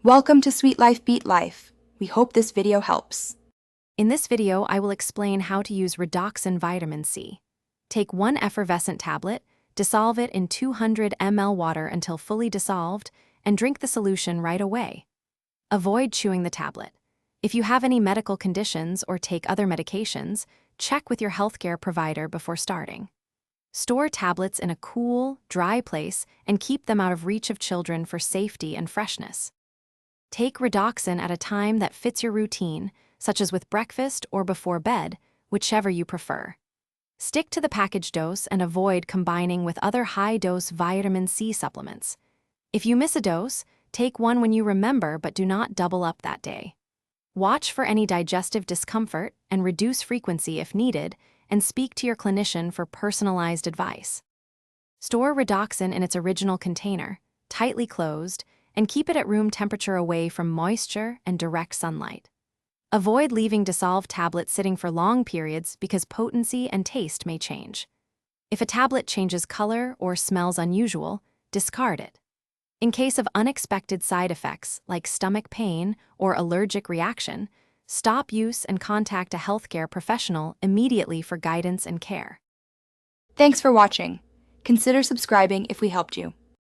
Welcome to Sweet Life Beat Life. We hope this video helps. In this video, I will explain how to use Redoxon Vitamin C. Take one effervescent tablet, dissolve it in 200 ml water until fully dissolved, and drink the solution right away. Avoid chewing the tablet. If you have any medical conditions or take other medications, check with your healthcare provider before starting. Store tablets in a cool, dry place and keep them out of reach of children for safety and freshness. Take Redoxon at a time that fits your routine, such as with breakfast or before bed, whichever you prefer. Stick to the package dose and avoid combining with other high-dose vitamin C supplements. If you miss a dose, take one when you remember but do not double up that day. Watch for any digestive discomfort and reduce frequency if needed, and speak to your clinician for personalized advice. Store Redoxon in its original container, tightly closed, and keep it at room temperature away from moisture and direct sunlight. Avoid leaving dissolved tablets sitting for long periods because potency and taste may change. If a tablet changes color or smells unusual, discard it. In case of unexpected side effects like stomach pain or allergic reaction, stop use and contact a healthcare professional immediately for guidance and care. Thanks for watching. Consider subscribing if we helped you.